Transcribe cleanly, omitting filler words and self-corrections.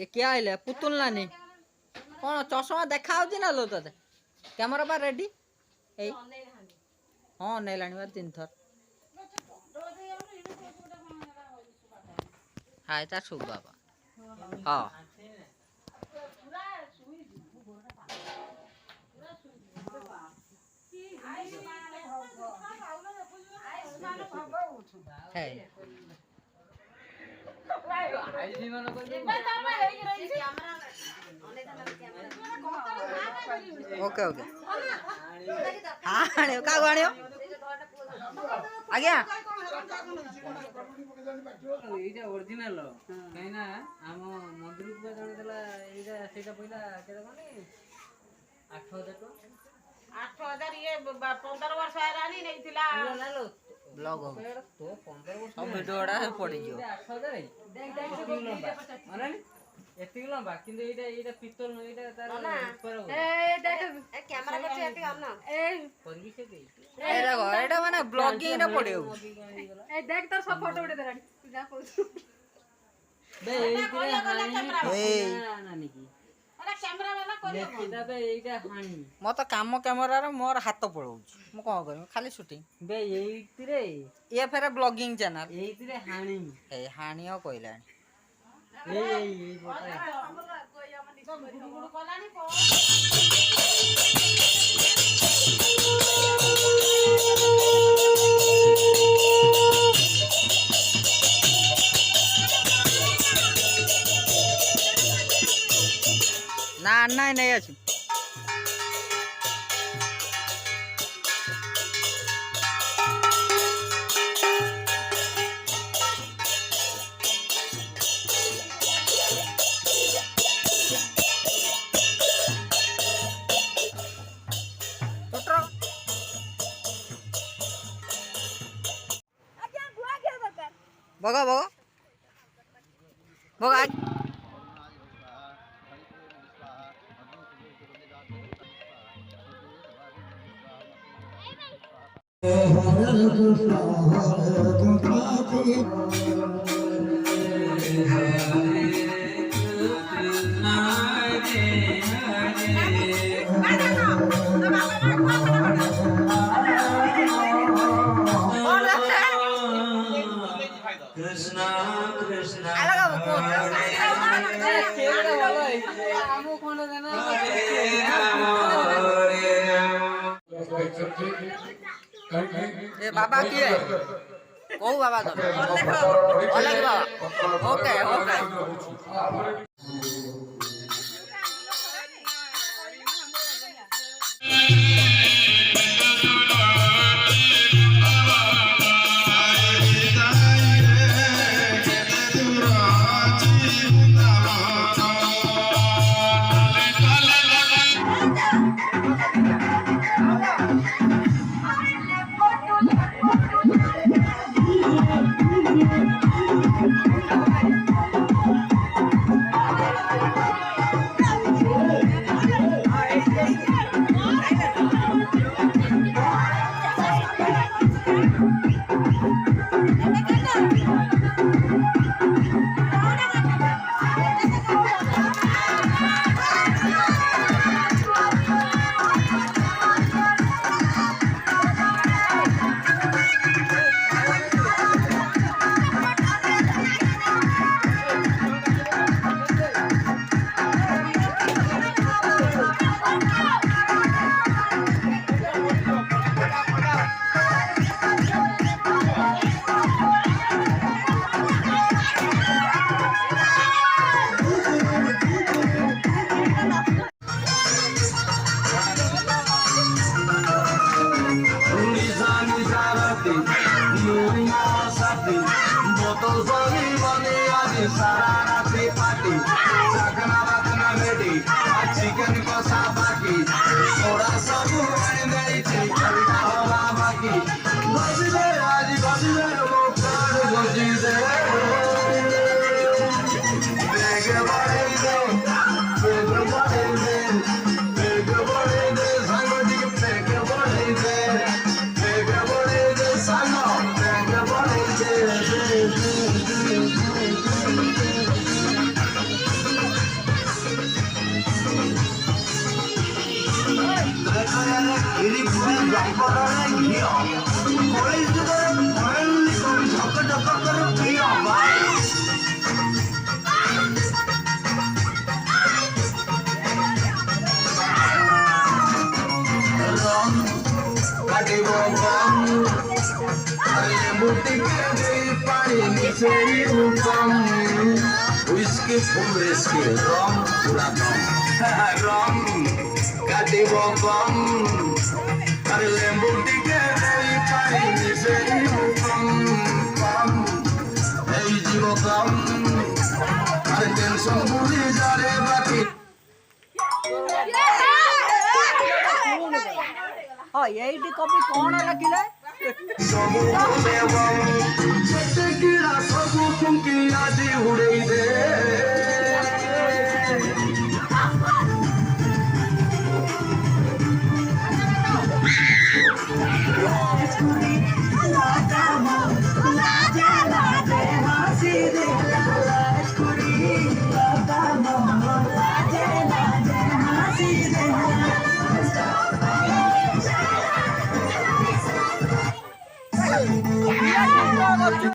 ये क्या आइले पुतुल नानी कौन चश्मा देखा होची ना लो तते कैमरा पर रेडी ए हां नै लानी बार 3 थर हाय ता सु बाबा हां है ओके ओके हाँ का आनियो आज्ञा এইটা অরিজিনাল কাইনা আম মন্দির কো জনে দেলা এইটা সেটা পয়লা কেতে কোনি 8000 টাকা 8000 ये 15 वर्ष आरानी नहीं थिला নালো ब्लॉग हो তো 15 वर्ष सब वीडियोडा पड़ी जो 8000 দেখ লম্বা মানে এতিক লম্বা কিন্তু এইটা এইটা পিস্তল এইটা তার উপরে ए देख ए कैमरा करছে এতি আম না ए করবি সে দেই ए देखो एटा माने ब्लॉगिंग रे पड़ियो ए देख তোর সব ফটো উঠে দেলানি তুই যা কইছ বে এইটা ए না নাকি আরে ক্যামেরা वाला কইলো এটা বে এইটা হানি मो तो काम कैमरा रे मोर हाथ पड़ौ मु कोन करी खाली शूटिंग বে এইতিরে ये फेर ब्लॉगिंग चैनल এইতিরে হানি ए हानियो कइला এই বটা গুড় কলানি পো ना नहीं नहीं अछि बघा बघा बघा कृष्णा कृष्णा কেডা ভালো আমো কোন জানা ए बाबा की है को बाबा तो अलग बाबा ओके ओके चिकन कसा बाकी थोड़ा सब बाकी बजले आज बजले वो कार बजले बेग बड़े दे बेग बड़े दे संग जी बेग बड़े दे संग बेग बड़े दे ସେଇ କମ୍ ହୁଇସ୍କି ଫୁଲ୍ ରିସ୍କି ରମ୍ ପୁରା ଦମ୍ ରମ୍ କାଟିବ କମ୍ ଆରେ ଲେମ୍ବୁ ଟିକେ ଦେଇପାରିବି ସେଇ କମ୍ ହେଇଯିବ କମ୍ ଆରେ ଟେନସନ୍ ଭୁଲି ଯାରେ ବାକି ହଁ ଏଇଠି କବି କ'ଣ ଲେଖିଲେ ସବୁ ଦେବ ସେତେ କିଡ଼ା